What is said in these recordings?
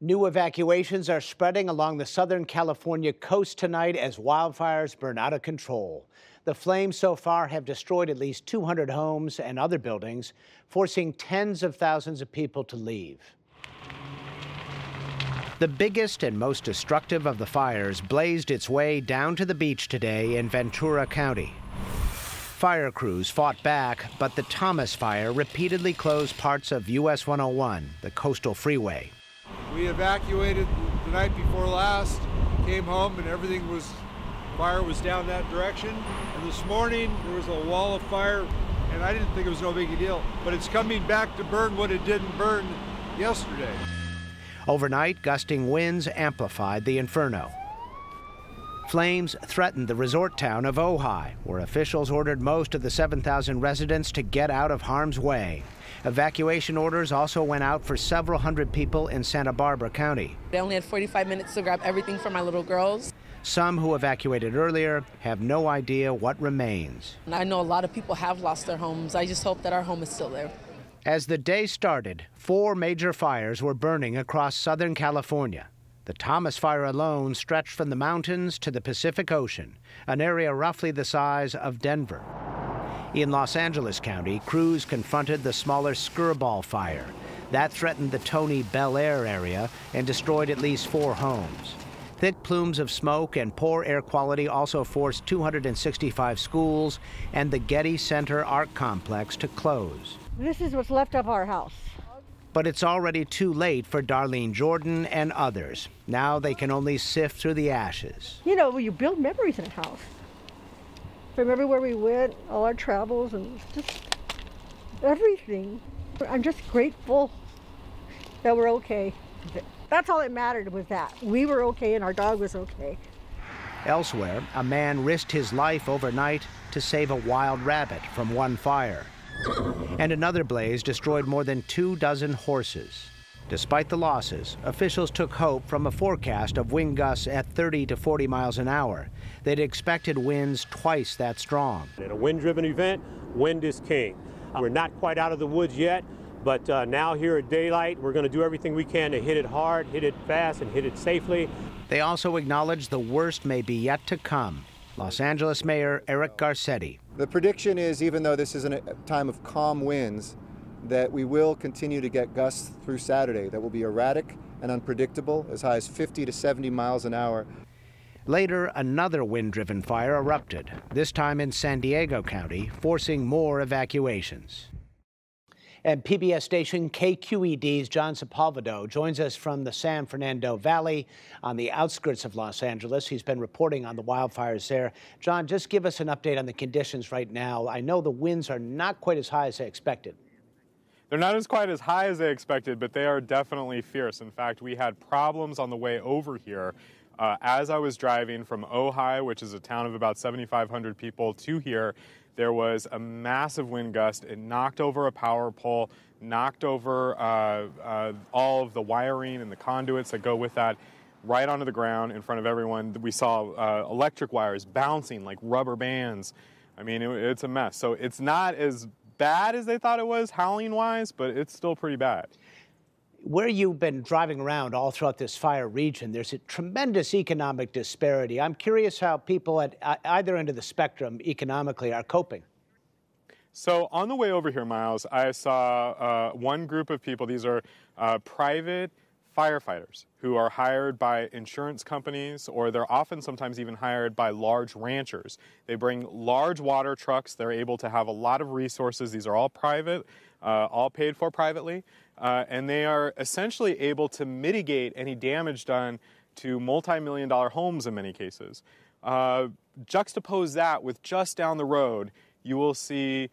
New evacuations are spreading along the Southern California coast tonight as wildfires burn out of control. The flames so far have destroyed at least 200 homes and other buildings, forcing tens of thousands of people to leave. The biggest and most destructive of the fires blazed its way down to the beach today in Ventura County. Fire crews fought back, but the Thomas Fire repeatedly closed parts of US 101, the coastal freeway. We evacuated the night before last, came home, and fire was down that direction. And this morning there was a wall of fire, and I didn't think it was no big a deal, but it's coming back to burn what it didn't burn yesterday. Overnight, gusting winds amplified the inferno. Flames threatened the resort town of Ojai, where officials ordered most of the 7,000 residents to get out of harm's way. Evacuation orders also went out for several hundred people in Santa Barbara County. They only had 45 minutes to grab everything for my little girls. Some who evacuated earlier have no idea what remains. I know a lot of people have lost their homes. I just hope that our home is still there. As the day started, 4 major fires were burning across Southern California. The Thomas Fire alone stretched from the mountains to the Pacific Ocean, an area roughly the size of Denver. In Los Angeles County, crews confronted the smaller Skirball Fire. That threatened the Tony Bel Air area and destroyed at least 4 homes. Thick plumes of smoke and poor air quality also forced 265 schools and the Getty Center Art Complex to close. This is what's left of our house. But it's already too late for Darlene Jordan and others. Now they can only sift through the ashes. You know, you build memories in a house. From everywhere we went, all our travels, and just everything. I'm just grateful that we're okay. That's all that mattered, was that we were okay and our dog was okay. Elsewhere, a man risked his life overnight to save a wild rabbit from one fire. And another blaze destroyed more than 24 horses. Despite the losses, officials took hope from a forecast of wind gusts at 30 to 40 miles an hour. They'd expected winds twice that strong. In a wind-driven event, wind is king. We're not quite out of the woods yet, but now here at daylight, we're going to do everything we can to hit it hard, hit it fast, and hit it safely. They also acknowledged the worst may be yet to come. Los Angeles Mayor Eric Garcetti. The prediction is, even though this is a time of calm winds, that we will continue to get gusts through Saturday that will be erratic and unpredictable, as high as 50 to 70 miles an hour. Later, another wind-driven fire erupted, this time in San Diego County, forcing more evacuations. And PBS station KQED's John Sepulvado joins us from the San Fernando Valley on the outskirts of Los Angeles. He's been reporting on the wildfires there. John, just give us an update on the conditions right now. I know the winds are not quite as high as I expected. They're not as quite as high as they expected, but they are definitely fierce. In fact, we had problems on the way over here. As I was driving from Ojai, which is a town of about 7,500 people, to here, there was a massive wind gust. It knocked over a power pole, knocked over all of the wiring and the conduits that go with that right onto the ground in front of everyone. We saw electric wires bouncing like rubber bands. I mean, it's a mess. So it's not as bad as they thought it was, howling-wise, but it's still pretty bad. Where you've been driving around all throughout this fire region, there's a tremendous economic disparity. I'm curious how people at either end of the spectrum economically are coping. So on the way over here, Miles, I saw one group of people. These are private firefighters who are hired by insurance companies, or they're often sometimes even hired by large ranchers. They bring large water trucks. They're able to have a lot of resources. These are all private, all paid for privately. And they are essentially able to mitigate any damage done to multi-million-dollar homes in many cases. Juxtapose that with just down the road, you will see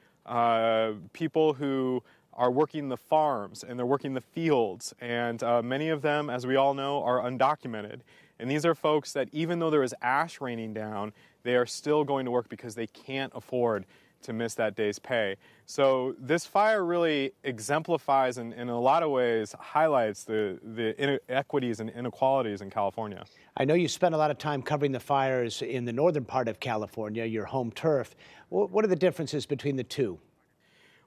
people who are working the farms and they're working the fields, and many of them, as we all know, are undocumented. And these are folks that, even though there is ash raining down, they are still going to work because they can't afford to miss that day's pay. So this fire really exemplifies and in a lot of ways highlights the inequities and inequalities in California. I know you spent a lot of time covering the fires in the northern part of California, your home turf. What are the differences between the two?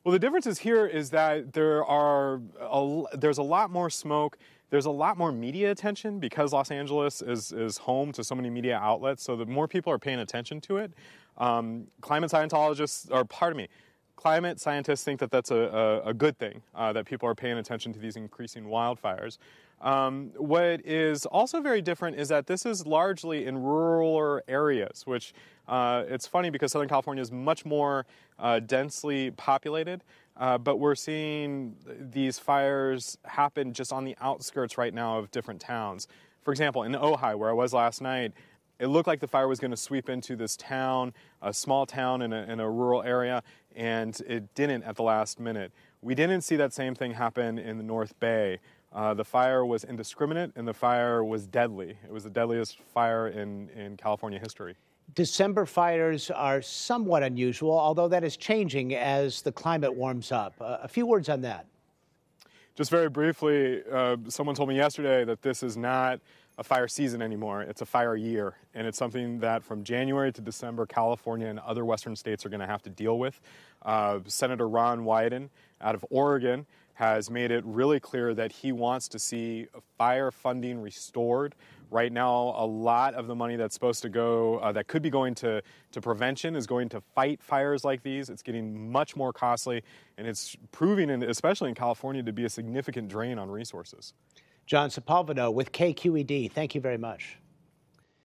Well, the differences here is that there's a lot more smoke. there's a lot more media attention because Los Angeles is home to so many media outlets, so the more people are paying attention to it. Climate scientists think that that's a good thing, that people are paying attention to these increasing wildfires. What is also very different is that this is largely in rural areas, which it's funny because Southern California is much more densely populated, but we're seeing these fires happen just on the outskirts right now of different towns. For example, in Ojai, where I was last night, it looked like the fire was going to sweep into this town, a small town in a rural area, and it didn't at the last minute. We didn't see that same thing happen in the North Bay. The fire was indiscriminate, and the fire was deadly. It was the deadliest fire in California history. December fires are somewhat unusual, although that is changing as the climate warms up. A few words on that. Just very briefly, someone told me yesterday that this is not a fire season anymore. It's a fire year, and it's something that from January to December, California and other western states are going to have to deal with. Senator Ron Wyden out of Oregon has made it really clear that he wants to see fire funding restored. Right now, a lot of the money that's supposed to go, that could be going to prevention, is going to fight fires like these. It's getting much more costly, and it's proving, especially in California, to be a significant drain on resources. John Sepulveda with KQED. Thank you very much.